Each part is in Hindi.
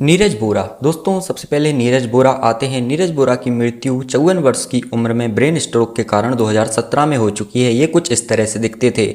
नीरज बोरा। दोस्तों सबसे पहले नीरज बोरा आते हैं। नीरज बोरा की मृत्यु 54 वर्ष की उम्र में ब्रेन स्ट्रोक के कारण 2017 में हो चुकी है। ये कुछ इस तरह से दिखते थे।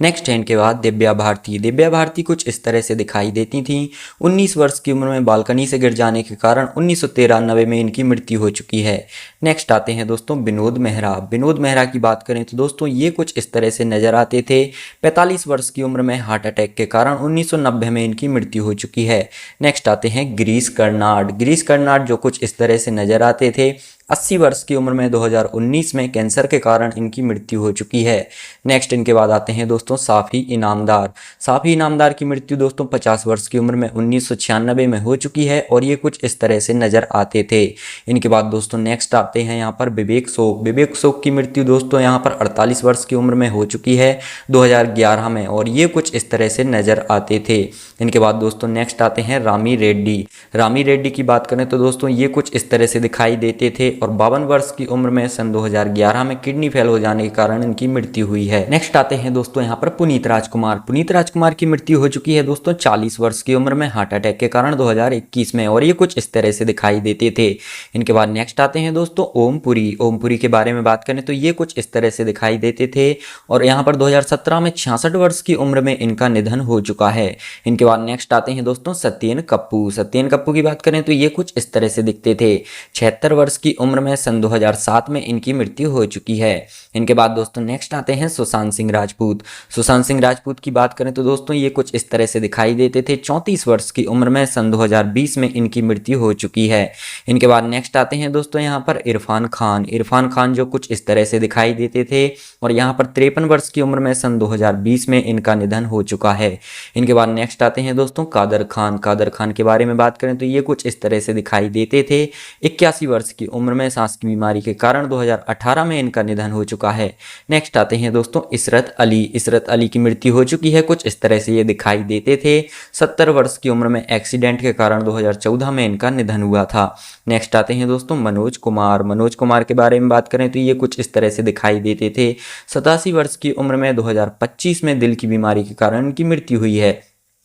नेक्स्ट है इनके बाद दिव्या भारती। दिव्या भारती कुछ इस तरह से दिखाई देती थी। 19 वर्ष की उम्र में बालकनी से गिर जाने के कारण 1993 में इनकी मृत्यु हो चुकी है। नेक्स्ट आते हैं दोस्तों विनोद मेहरा। विनोद मेहरा की बात करें तो दोस्तों ये कुछ इस तरह से नजर आते थे। 45 वर्ष की उम्र में हार्ट अटैक के कारण 1990 में इनकी मृत्यु हो चुकी है। नेक्स्ट आते हैं गिरीश कर्नाड। गिरीश कर्नाड जो कुछ इस तरह से नजर आते थे। 80 वर्ष की उम्र में 2019 में कैंसर के कारण इनकी मृत्यु हो चुकी है। नेक्स्ट इनके बाद आते हैं दोस्तों साफी इनामदार। साफी इनामदार की मृत्यु दोस्तों 50 वर्ष की उम्र में 1996 में हो चुकी है और ये कुछ इस तरह से नजर आते थे। इनके बाद दोस्तों नेक्स्ट आते हैं यहाँ पर विवेक शोक। विवेक शोक की मृत्यु दोस्तों यहाँ पर 48 वर्ष की उम्र में हो चुकी है 2011 में और ये कुछ इस तरह से नजर आते थे। इनके बाद दोस्तों नेक्स्ट आते हैं रामी रेड्डी। रामी रेड्डी की बात करें तो दोस्तों ये कुछ इस तरह से दिखाई देते थे और 52 वर्ष की उम्र में सन 2011 में किडनी फेल हो जाने के कारण इनकी मृत्यु हुई है। नेक्स्ट आते हैं दोस्तों यहाँ पर पुनीत राजकुमार। पुनीत राजकुमार की मृत्यु हो चुकी है दोस्तों 40 वर्ष की उम्र में हार्ट अटैक के कारण 2021 में और ये कुछ इस तरह से दिखाई देते थे। इनके बाद नेक्स्ट आते हैं दोस्तों ओम पुरी। ओम पुरी के बारे में बात करें तो ये कुछ इस तरह से दिखाई देते थे और यहाँ पर 2017 में 66 वर्ष की उम्र में इनका निधन हो चुका है। इनके बाद नेक्स्ट आते हैं दोस्तों सत्येन कप्पू। सत्येन कप्पू की बात करें तो ये कुछ इस तरह से दिखते थे। 76 वर्ष की उम्र में सन 2007 में इनकी मृत्यु हो चुकी है। इनके बाद दोस्तों नेक्स्ट आते हैं सुशांत सिंह राजपूत। सुशांत सिंह राजपूत की बात करें तो दोस्तों ये कुछ इस तरह से दिखाई देते थे। 34 वर्ष की उम्र में सन 2020 में इनकी मृत्यु हो चुकी है। इनके बाद नेक्स्ट आते हैं दोस्तों यहाँ पर इरफान खान। इरफान खान जो कुछ इस तरह से दिखाई देते थे और यहाँ पर 53 वर्ष की उम्र में सन 2020 में इनका निधन हो चुका है। इनके बाद नेक्स्ट आते हैं दोस्तों कादर खान। कादर खान के बारे में बात करें तो ये कुछ इस तरह से दिखाई देते थे। 81 वर्ष की उम्र में सांस की बीमारी के कारण 2018 में इनका निधन हो चुका है। नेक्स्ट आते हैं दोस्तों इशरत अली। इशरत अली की मृत्यु हो चुकी है। कुछ इस तरह से ये दिखाई देते थे। 70 वर्ष की उम्र में एक्सीडेंट के कारण 2014 में इनका निधन हुआ था। नेक्स्ट आते हैं दोस्तों मनोज कुमार। मनोज कुमार के बारे में बात करें तो ये कुछ इस तरह से दिखाई देते थे। 87 वर्ष की उम्र में 2025 में दिल की बीमारी के कारण इनकी मृत्यु हुई है।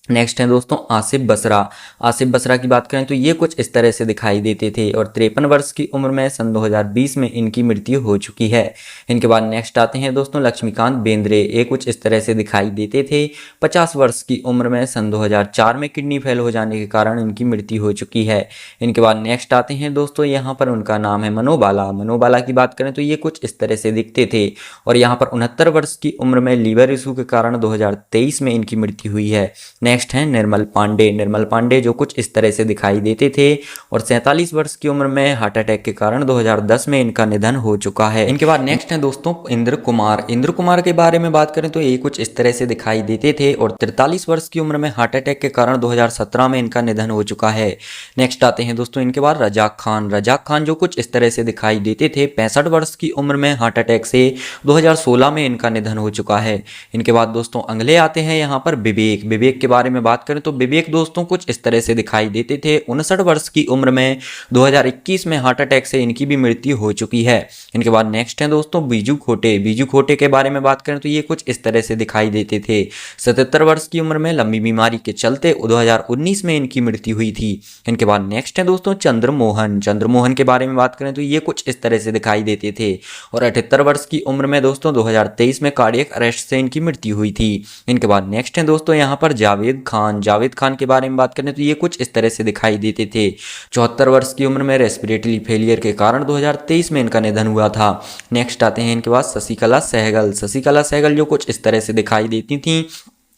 नेक्स्ट है दोस्तों आसिफ बसरा। आसिफ बसरा की बात करें तो ये कुछ इस तरह से दिखाई देते थे और 53 वर्ष की उम्र में सन 2020 में इनकी मृत्यु हो चुकी है। इनके बाद नेक्स्ट आते हैं दोस्तों लक्ष्मीकांत बेंद्रे। ये कुछ इस तरह से दिखाई देते थे। 50 वर्ष की उम्र में सन 2004 में किडनी फेल हो जाने के कारण इनकी मृत्यु हो चुकी है। इनके बाद नेक्स्ट आते हैं दोस्तों यहाँ पर उनका नाम है मनोबाला। मनोबाला की बात करें तो ये कुछ इस तरह से दिखते थे और यहाँ पर 69 वर्ष की उम्र में लीवर इशू के कारण 2023 में इनकी मृत्यु हुई है। नेक्स्ट है निर्मल पांडे। निर्मल पांडे जो कुछ इस तरह से दिखाई देते थे और 47 वर्ष की उम्र में हार्ट अटैक के कारण 2010 में इनका निधन हो चुका है। इनके बाद नेक्स्ट है दोस्तों इंद्र कुमार। इंद्र कुमार के बारे में बात करें तो ये कुछ इस तरह से दिखाई देते थे और 43 वर्ष की उम्र में हार्ट अटैक के कारण 2017 में इनका निधन हो चुका है। नेक्स्ट आते हैं दोस्तों इनके बाद रजाक खान। रजाक खान जो कुछ इस तरह से दिखाई देते थे। 65 वर्ष की उम्र में हार्ट अटैक से 2016 में इनका निधन हो चुका है। इनके बाद दोस्तों अगले आते हैं यहाँ पर विवेक। विवेक के बारे में बात करें तो विवेक दोस्तों कुछ इस तरह से दिखाई देते थे। 59 वर्ष की उम्र में 2021 में हार्ट अटैक से इनकी भी मृत्यु हो चुकी है। इनके बाद नेक्स्ट है दोस्तों बीजू खोटे। बीजू खोटे के बारे में बात करें तो ये कुछ इस तरह से दिखाई देते थे। 77 वर्ष की उम्र में लंबी बीमारी के चलते 2019 में इनकी मृत्यु हुई थी। इनके बाद नेक्स्ट है दोस्तों चंद्रमोहन। चंद्रमोहन के बारे में बात करें तो ये कुछ इस तरह से दिखाई देते थे और 78 वर्ष की उम्र में दोस्तों 2023 में कार्डियक अरेस्ट से इनकी मृत्यु हुई थी। इनके बाद नेक्स्ट है दोस्तों यहाँ पर जावेद खान। जावेद खान के बारे में बात करें तो ये कुछ इस तरह से दिखाई देते थे। 74 वर्ष की उम्र में रेस्पिरेटरी फेलियर के कारण 2023 में इनका निधन हुआ था। नेक्स्ट आते हैं इनके बाद शशिकला सहगल। शशिकला सहगल जो कुछ इस तरह से दिखाई देती थी।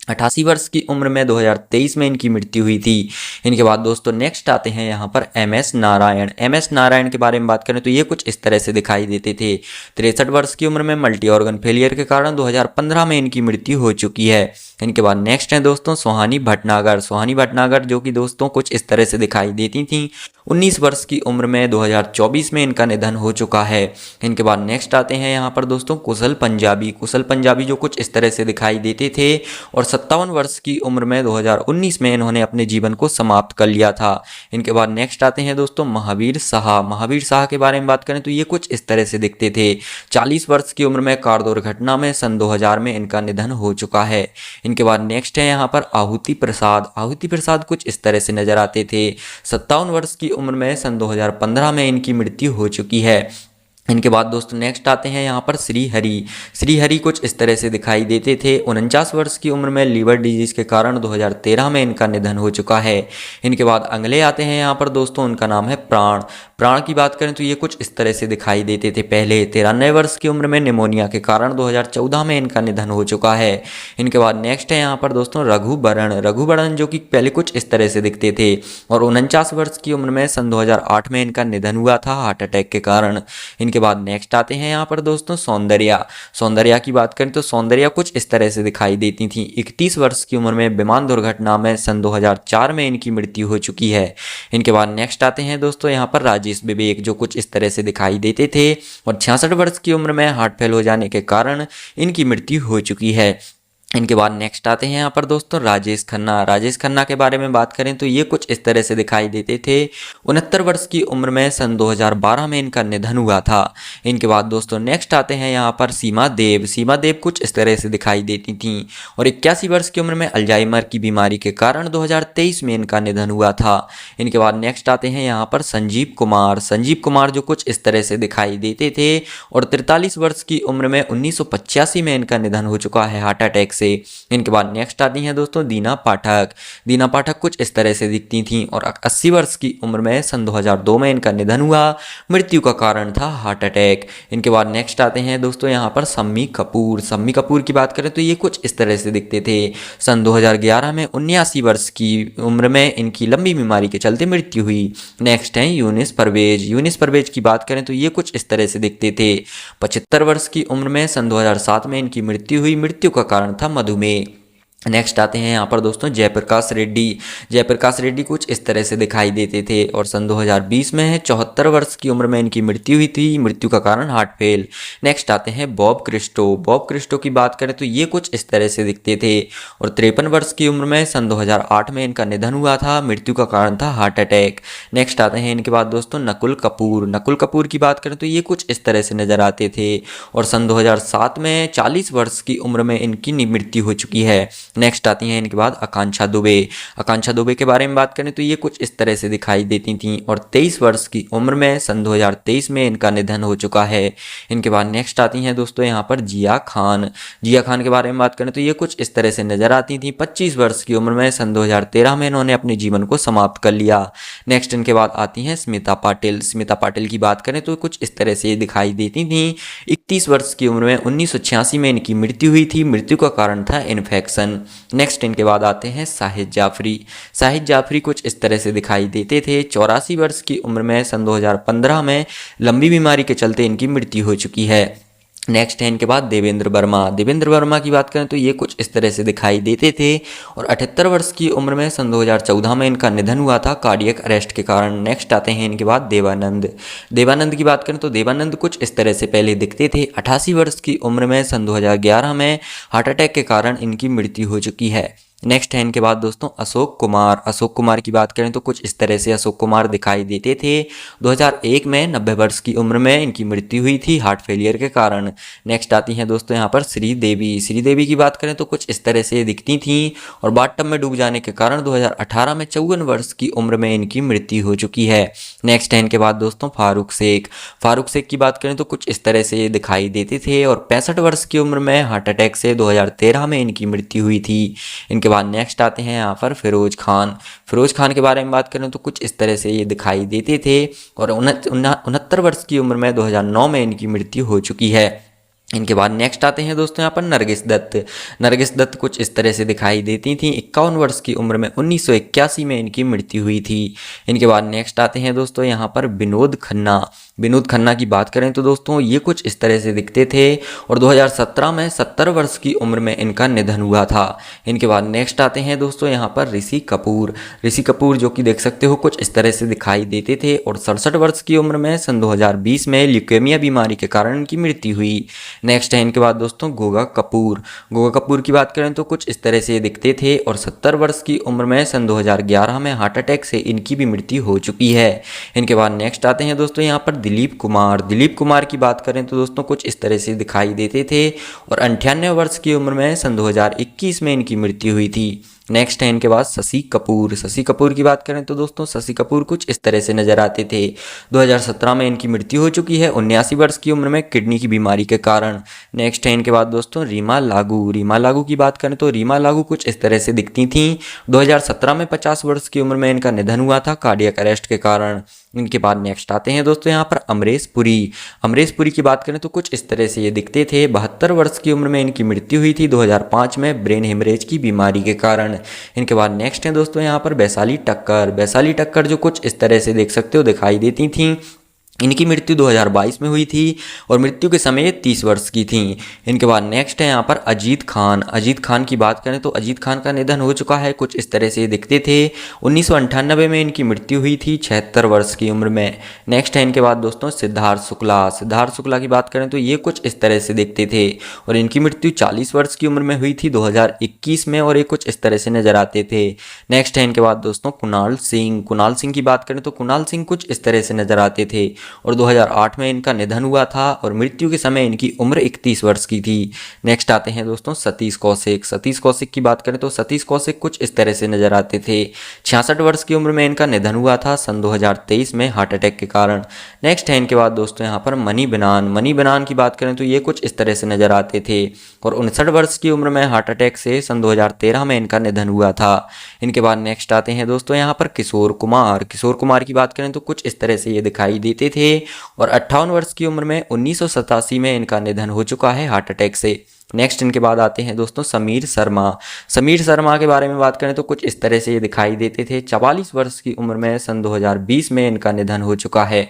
88 वर्ष की उम्र में 2023 में इनकी मृत्यु हुई थी। इनके बाद दोस्तों नेक्स्ट आते हैं यहाँ पर एमएस नारायण। एमएस नारायण के बारे में बात करें तो ये कुछ इस तरह से दिखाई देते थे। 63 वर्ष की उम्र में मल्टी ऑर्गन फेलियर के कारण 2015 में इनकी मृत्यु हो चुकी है। इनके बाद नेक्स्ट है दोस्तों सोहानी भटनागर। सोहानी भटनागर जो कि दोस्तों कुछ इस तरह से दिखाई देती थी 19 वर्ष की उम्र में 2024 में इनका निधन हो चुका है। इनके बाद नेक्स्ट आते हैं यहाँ पर दोस्तों कुशल पंजाबी जो कुछ इस तरह से दिखाई देते थे और 57 वर्ष की उम्र में 2019 में इन्होंने अपने जीवन को समाप्त कर लिया था। इनके बाद नेक्स्ट आते हैं दोस्तों महावीर शाह के बारे में बात करें तो ये कुछ इस तरह से दिखते थे। 40 वर्ष की उम्र में कार दुर्घटना में सन 2000 में इनका निधन हो चुका है। इनके बाद नेक्स्ट है यहाँ पर आहुति प्रसाद कुछ इस तरह से नजर आते थे। 57 वर्ष की उम्र में सन 2015 में इनकी मृत्यु हो चुकी है। इनके बाद दोस्तों नेक्स्ट आते हैं यहाँ पर श्रीहरि कुछ इस तरह से दिखाई देते थे। 49 वर्ष की उम्र में लीवर डिजीज के कारण 2013 में इनका निधन हो चुका है। इनके बाद अगले आते हैं यहाँ पर दोस्तों, उनका नाम है प्राण की बात करें तो ये कुछ इस तरह से दिखाई देते थे। पहले 93 वर्ष की उम्र में निमोनिया के कारण 2014 में इनका निधन हो चुका है। इनके बाद नेक्स्ट है यहाँ पर दोस्तों रघुबरन जो कि पहले कुछ इस तरह से दिखते थे और 49 वर्ष की उम्र में सन 2008 में इनका निधन हुआ था हार्ट अटैक के कारण। इनके बाद नेक्स्ट आते हैं यहाँ पर दोस्तों सौंदर्या की बात करें तो सौंदर्या कुछ इस तरह से दिखाई देती थी। 31 वर्ष की उम्र में विमान दुर्घटना में सन 2004 में इनकी मृत्यु हो चुकी है। इनके बाद नेक्स्ट आते हैं दोस्तों यहाँ पर राजेश विवेक जो कुछ इस तरह से दिखाई देते थे और 66 वर्ष की उम्र में हार्ट फेल हो जाने के कारण इनकी मृत्यु हो चुकी है। इनके बाद नेक्स्ट आते हैं यहाँ पर दोस्तों राजेश खन्ना के बारे में बात करें तो ये कुछ इस तरह से दिखाई देते थे। 69 वर्ष की उम्र में सन 2012 में इनका निधन हुआ था। इनके बाद दोस्तों नेक्स्ट आते हैं यहाँ पर सीमा देव कुछ इस तरह से दिखाई देती थीं और 81 वर्ष की उम्र में अल्जाइमर की बीमारी के कारण 2023 में इनका निधन हुआ था। इनके बाद नेक्स्ट आते हैं यहाँ पर संजीव कुमार जो कुछ इस तरह से दिखाई देते थे और 43 वर्ष की उम्र में 1985 में इनका निधन हो चुका है हार्ट अटैक से। इनके बाद नेक्स्ट आती हैं दोस्तों दीना पाठक कुछ इस तरह से दिखती थीं और 80 वर्ष की उम्र में सन 2002 में इनका निधन हुआ। मृत्यु का कारण था हार्ट अटैक। इनके बाद नेक्स्ट आते हैं दोस्तों यहाँ पर शम्मी कपूर की बात करें तो ये कुछ इस तरह से दिखते थे। सन 2011 में 79 वर्ष की उम्र में इनकी लंबी बीमारी के चलते मृत्यु हुई। नेक्स्ट है यूनिस परवेज की बात करें तो ये कुछ इस तरह से दिखते थे। 75 वर्ष की उम्र में सन 2007 में इनकी मृत्यु हुई। मृत्यु का कारण था मधुमेह। नेक्स्ट आते हैं यहाँ पर दोस्तों जयप्रकाश रेड्डी कुछ इस तरह से दिखाई देते थे और सन 2020 में 74 वर्ष की उम्र में इनकी मृत्यु हुई थी। मृत्यु का कारण हार्ट फेल। नेक्स्ट आते हैं बॉब क्रिस्टो की बात करें तो ये कुछ इस तरह से दिखते थे और 53 वर्ष की उम्र में सन 2008 में इनका निधन हुआ था। मृत्यु का कारण था हार्ट अटैक। नेक्स्ट आते हैं इनके बाद दोस्तों नकुल कपूर की बात करें तो ये कुछ इस तरह से नजर आते थे और सन 2007 में 40 वर्ष की उम्र में इनकी मृत्यु हो चुकी है। नेक्स्ट आती हैं इनके बाद आकांक्षा दुबे के बारे में बात करें तो ये कुछ इस तरह से दिखाई देती थीं और 23 वर्ष की उम्र में सन 2023 में इनका निधन हो चुका है। इनके बाद नेक्स्ट आती हैं दोस्तों यहाँ पर जिया खान के बारे में बात करें तो ये कुछ इस तरह से नजर आती थी। 25 वर्ष की उम्र में सन 2013 में इन्होंने अपने जीवन को समाप्त कर लिया। नेक्स्ट इनके बाद आती हैं स्मिता पाटिल की बात करें तो कुछ इस तरह से दिखाई देती थी। 31 वर्ष की उम्र में 1986 में इनकी मृत्यु हुई थी। मृत्यु का कारण था इन्फेक्शन। नेक्स्ट इनके बाद आते हैं शाहिद जाफरी कुछ इस तरह से दिखाई देते थे। 84 वर्ष की उम्र में सन 2015 में लंबी बीमारी के चलते इनकी मृत्यु हो चुकी है। नेक्स्ट है इनके बाद देवेंद्र वर्मा की बात करें तो ये कुछ इस तरह से दिखाई देते थे और 78 वर्ष की उम्र में सन 2014 में इनका निधन हुआ था कार्डियक अरेस्ट के कारण। नेक्स्ट आते हैं इनके बाद देवानंद की बात करें तो देवानंद कुछ इस तरह से पहले दिखते थे। 88 वर्ष की उम्र में सन 2011 में हार्ट अटैक के कारण इनकी मृत्यु हो चुकी है। नेक्स्ट है इनके बाद दोस्तों अशोक कुमार की बात करें तो कुछ इस तरह से अशोक कुमार दिखाई देते थे। 2001 में 90 वर्ष की उम्र में इनकी मृत्यु हुई थी हार्ट फेलियर के कारण। नेक्स्ट आती हैं दोस्तों यहाँ पर श्रीदेवी की बात करें तो कुछ इस तरह से दिखती थी और बाथटब में डूब जाने के कारण 2018 में 54 वर्ष की उम्र में इनकी मृत्यु हो चुकी है। नेक्स्ट है इनके बाद दोस्तों फारूक शेख की बात करें तो कुछ इस तरह से दिखाई देते थे और 65 वर्ष की उम्र में हार्ट अटैक से 2013 में इनकी मृत्यु हुई थी। इनके बाद नेक्स्ट आते हैं यहाँ पर फिरोज खान के बारे में बात करें तो कुछ इस तरह से ये दिखाई देते थे और 69 वर्ष की उम्र में 2009 में इनकी मृत्यु हो चुकी है। इनके बाद नेक्स्ट आते हैं दोस्तों यहाँ पर नरगिस दत्त कुछ इस तरह से दिखाई देती थी। 51 वर्ष की उम्र में 1981 में इनकी मृत्यु हुई थी। इनके बाद नेक्स्ट आते हैं दोस्तों यहाँ पर विनोद विनोद खन्ना की बात करें तो दोस्तों ये कुछ इस तरह से दिखते थे और 2017 में 70 वर्ष की उम्र में इनका निधन हुआ था। इनके बाद नेक्स्ट आते हैं दोस्तों यहाँ पर ऋषि कपूर। ऋषि कपूर जो कि देख सकते हो कुछ इस तरह से दिखाई देते थे और 67 वर्ष की उम्र में सन 2020 में ल्यूकेमिया बीमारी के कारण इनकी मृत्यु हुई। नेक्स्ट है इनके बाद दोस्तों गोगा कपूर। गोगा कपूर की बात करें तो कुछ इस तरह से दिखते थे और 70 वर्ष की उम्र में सन 2011 में हार्ट अटैक से इनकी भी मृत्यु हो चुकी है। इनके बाद नेक्स्ट आते हैं दोस्तों यहाँ पर दिलीप कुमार। दिलीप कुमार की बात करें तो दोस्तों कुछ इस तरह से दिखाई देते थे और 98 वर्ष की उम्र में सन 2021 में इनकी मृत्यु हुई थी। नेक्स्ट है इनके बाद शशि कपूर। शशि कपूर की बात करें तो दोस्तों शशि कपूर कुछ इस तरह से नजर आते थे। 2017 में इनकी मृत्यु हो चुकी है 79 वर्ष की उम्र में किडनी की बीमारी के कारण। नेक्स्ट है इनके बाद दोस्तों रीमा लागू। रीमा लागू की बात करें तो रीमा लागू कुछ इस तरह से दिखती थी। 2017 में 50 वर्ष की उम्र में इनका निधन हुआ था कार्डियक अरेस्ट के कारण। इनके बाद नेक्स्ट आते हैं दोस्तों यहाँ पर अमरीश पुरी। अमरीश पुरी की बात करें तो कुछ इस तरह से ये दिखते थे। 72 वर्ष की उम्र में इनकी मृत्यु हुई थी 2005 में ब्रेन हेमरेज की बीमारी के कारण। इनके बाद नेक्स्ट है दोस्तों यहाँ पर वैशाली टक्कर। वैशाली टक्कर जो कुछ इस तरह से देख सकते हो दिखाई देती थी। इनकी मृत्यु 2022 में हुई थी और मृत्यु के समय 30 वर्ष की थी। इनके बाद नेक्स्ट है यहाँ पर अजीत खान। अजीत खान की बात करें तो अजीत खान का निधन हो चुका है कुछ इस तरह से दिखते थे। 1998 में इनकी मृत्यु हुई थी 76 वर्ष की उम्र में। नेक्स्ट है इनके बाद दोस्तों सिद्धार्थ शुक्ला। सिद्धार्थ शुक्ला की बात करें तो ये कुछ इस तरह से दिखते थे और इनकी मृत्यु 40 वर्ष की उम्र में हुई थी 2021 में और ये कुछ इस तरह से नजर आते थे। नेक्स्ट है इनके बाद दोस्तों कुणाल सिंह। कुणाल सिंह की बात करें तो कुणाल सिंह कुछ इस तरह से नजर आते थे और 2008 में इनका निधन हुआ था और मृत्यु के समय इनकी उम्र 31 वर्ष की थी। नेक्स्ट आते हैं दोस्तों सतीश कौशिक। सतीश कौशिक की बात करें तो सतीश कौशिक कुछ इस तरह से नजर आते थे। 66 वर्ष की उम्र में इनका निधन हुआ था सन 2023 में हार्ट अटैक के कारण। नेक्स्ट है इनके बाद दोस्तों यहाँ पर मनी बनान। मनी बनान की बात करें तो ये कुछ इस तरह से नजर आते थे और 59 वर्ष की उम्र में हार्ट अटैक से सन 2013 में इनका निधन हुआ था। इनके बाद नेक्स्ट आते हैं दोस्तों यहाँ पर किशोर कुमार। किशोर कुमार की बात करें तो कुछ इस तरह से ये दिखाई देते थे और 58 वर्ष की उम्र में 1987 में इनका निधन हो चुका है हार्ट अटैक से। नेक्स्ट इनके बाद आते हैं दोस्तों समीर शर्मा। समीर शर्मा के बारे में बात करें तो कुछ इस तरह से ये दिखाई देते थे। 44 वर्ष की उम्र में सन 2020 में इनका निधन हो चुका है।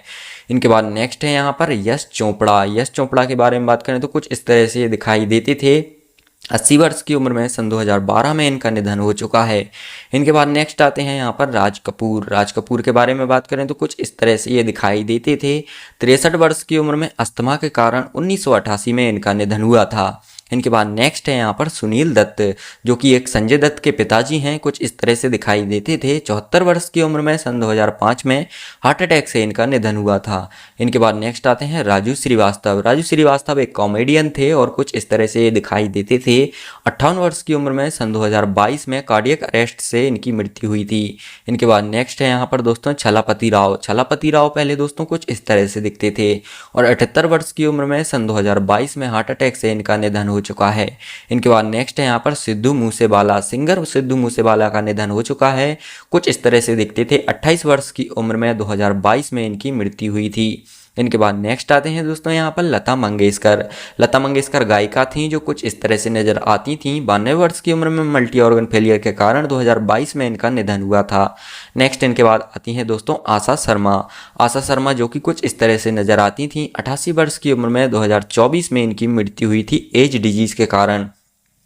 इनके बाद नेक्स्ट है यहाँ पर यश चोपड़ा। यश चोपड़ा के बारे में बात करें तो कुछ इस तरह से ये दिखाई देते थे। 80 वर्ष की उम्र में सन 2012 में इनका निधन हो चुका है। इनके बाद नेक्स्ट आते हैं यहाँ पर राज कपूर। राज कपूर के बारे में बात करें तो कुछ इस तरह से ये दिखाई देते थे। 63 वर्ष की उम्र में अस्थमा के कारण 1988 में इनका निधन हुआ था। इनके बाद नेक्स्ट है यहाँ पर सुनील दत्त जो कि एक संजय दत्त के पिताजी हैं। कुछ इस तरह से दिखाई देते थे। 74 वर्ष की उम्र में सन 2005 में हार्ट अटैक से इनका निधन हुआ था। इनके बाद नेक्स्ट आते हैं राजू श्रीवास्तव। राजू श्रीवास्तव एक कॉमेडियन थे और कुछ इस तरह से दिखाई देते थे। 58 वर्ष की उम्र में सन 2022 में कार्डियक अरेस्ट से इनकी मृत्यु हुई थी। इनके बाद नेक्स्ट है यहाँ पर दोस्तों छलापति राव। छलापति राव पहले दोस्तों कुछ इस तरह से दिखते थे और 78 वर्ष की उम्र में सन 2022 में हार्ट अटैक से इनका निधन हो चुका है। इनके बाद नेक्स्ट है यहाँ पर सिद्धू मूसेवाला। सिंगर सिद्धू मूसेवाला का निधन हो चुका है। कुछ इस तरह से दिखते थे। 28 वर्ष की उम्र में 2022 में इनकी मृत्यु हुई थी। इनके बाद नेक्स्ट आते हैं दोस्तों यहाँ पर लता मंगेशकर। लता मंगेशकर गायिका थीं जो कुछ इस तरह से नजर आती थीं। 92 वर्ष की उम्र में मल्टी ऑर्गन फेलियर के कारण 2022 में इनका निधन हुआ था। नेक्स्ट इनके बाद आती हैं दोस्तों आशा शर्मा। आशा शर्मा जो कि कुछ इस तरह से नजर आती थीं। 88 वर्ष की उम्र में 2024 में इनकी मृत्यु हुई थी एज डिजीज के कारण।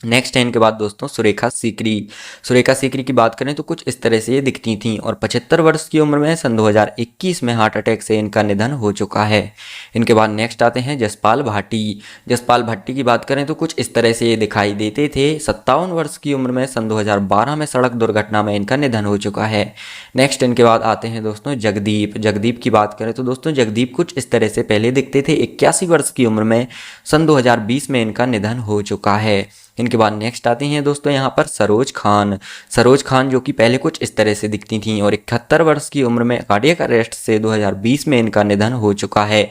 नेक्स्ट है इनके बाद दोस्तों सुरेखा सीकरी। सुरेखा सीकरी की बात करें तो कुछ इस तरह से ये दिखती थीं और 75 वर्ष की उम्र में सन 2021 में हार्ट अटैक से इनका निधन हो चुका है। इनके बाद नेक्स्ट आते हैं जसपाल भाटी। जसपाल भाटी की बात करें तो कुछ इस तरह से ये दिखाई देते थे। 57 वर्ष की उम्र में सन 2012 में सड़क दुर्घटना में इनका निधन हो चुका है। नेक्स्ट इनके बाद आते हैं दोस्तों जगदीप। जगदीप की बात करें तो दोस्तों जगदीप कुछ इस तरह से पहले दिखते थे। 81 वर्ष की उम्र में सन 2020 में इनका निधन हो चुका है। इनके बाद नेक्स्ट आते हैं दोस्तों यहाँ पर सरोज खान। सरोज खान जो कि पहले कुछ इस तरह से दिखती थीं और 71 वर्ष की उम्र में कार्डियक अरेस्ट से 2020 में इनका निधन हो चुका है।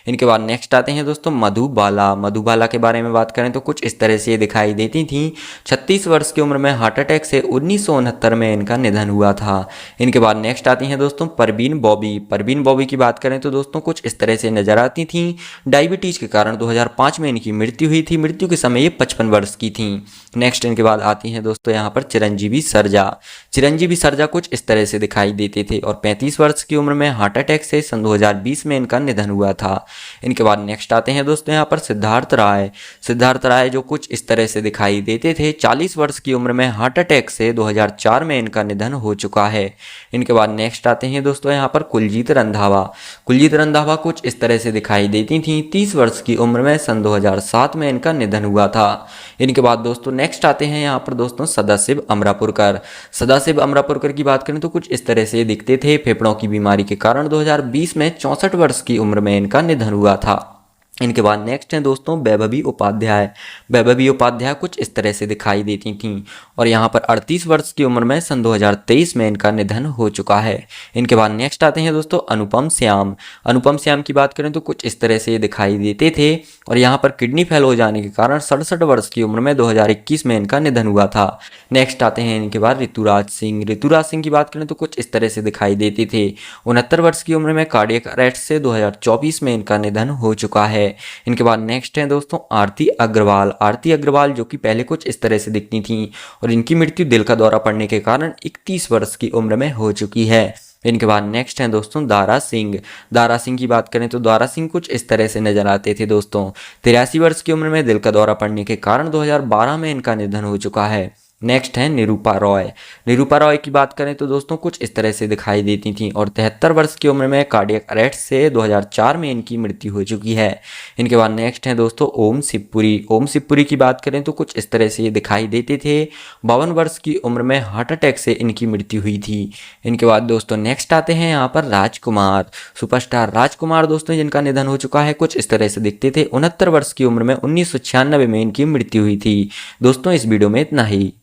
इनके बाद नेक्स्ट आते हैं दोस्तों मधुबाला। मधुबाला के बारे में बात करें तो कुछ इस तरह से ये दिखाई देती थीं। 36 वर्ष की उम्र में हार्ट अटैक से 1969 में इनका निधन हुआ था। इनके बाद नेक्स्ट आती हैं दोस्तों परवीन बॉबी। परवीन बॉबी की बात करें तो दोस्तों कुछ इस तरह से नजर आती थीं। डायबिटीज के कारण 2005 में इनकी मृत्यु हुई थी। मृत्यु के समय ये 55 वर्ष की थी। थी। नेक्स्ट इनके बाद आती हैं दोस्तों यहाँ पर चिरंजीवी सरजा। चिरंजीवी सरजा कुछ इस तरह से दिखाई देते थे और 35 वर्ष की उम्र में हार्ट अटैक से सन 2020 में इनका निधन हुआ था। इनके बाद नेक्स्ट आते हैं दोस्तों यहाँ पर सिद्धार्थ राय। सिद्धार्थ राय जो कुछ इस तरह से दिखाई देते थे, 40 वर्ष की उम्र में हार्ट अटैक से 2004 में इनका निधन हो चुका है। इनके बाद नेक्स्ट आते हैं दोस्तों यहाँ पर कुलजीत रंधावा। कुलजीत रंधावा कुछ इस तरह से दिखाई देती थी, 30 वर्ष की उम्र में सन 2007 में इनका निधन हुआ था। इनके बाद दोस्तों नेक्स्ट आते हैं यहाँ पर दोस्तों सदाशिव अमरापुरकर। सदाशिव अमरापुरकर की बात करें तो कुछ इस तरह से दिखते थे। फेफड़ों की बीमारी के कारण 2020 में 64 वर्ष की उम्र में इनका निधन हुआ था। इनके बाद नेक्स्ट हैं दोस्तों वैभवी उपाध्याय। वैभवी उपाध्याय कुछ इस तरह से दिखाई देती थीं और यहाँ पर 38 वर्ष की उम्र में सन 2023 में इनका निधन हो चुका है। इनके बाद नेक्स्ट आते हैं दोस्तों अनुपम श्याम। अनुपम श्याम की बात करें तो कुछ इस तरह से ये दिखाई देते थे और यहाँ पर किडनी फेल हो जाने के कारण 67 वर्ष की उम्र में 2021 में इनका निधन हुआ था। नेक्स्ट आते हैं इनके बाद ऋतुराज सिंह। ऋतुराज सिंह की बात करें तो कुछ इस तरह से दिखाई देते थे। 69 वर्ष की उम्र में कार्डियक अरेस्ट से 2024 में इनका निधन हो चुका है। इनके बाद नेक्स्ट है दोस्तों आरती अग्रवाल। आरती अग्रवाल जो कि पहले कुछ इस तरह से दिखती थी और इनकी मृत्यु दिल का दौरा पड़ने के कारण 31 वर्ष की उम्र में हो चुकी है। इनके बाद नेक्स्ट है दोस्तों दारा सिंह। दारा सिंह की बात करें तो दारा सिंह कुछ इस तरह से नजर आते थे दोस्तों। 83 वर्ष की उम्र में दिल का दौरा पड़ने के कारण 2012 में इनका निधन हो चुका है। नेक्स्ट है निरूपा रॉय। निरूपा रॉय की बात करें तो दोस्तों कुछ इस तरह से दिखाई देती थी और 73 वर्ष की उम्र में कार्डियक अरेस्ट से 2004 में इनकी मृत्यु हो चुकी है। इनके बाद नेक्स्ट है दोस्तों ओम शिवपुरी। ओम शिवपुरी की बात करें तो कुछ इस तरह से ये दिखाई देते थे। 52 वर्ष की उम्र में हार्ट अटैक से इनकी मृत्यु हुई थी। इनके बाद दोस्तों नेक्स्ट आते हैं यहाँ पर राजकुमार। सुपरस्टार राजकुमार दोस्तों जिनका निधन हो चुका है, कुछ इस तरह से दिखते थे। 69 वर्ष की उम्र में 1996 में इनकी मृत्यु हुई थी। दोस्तों इस वीडियो में इतना ही।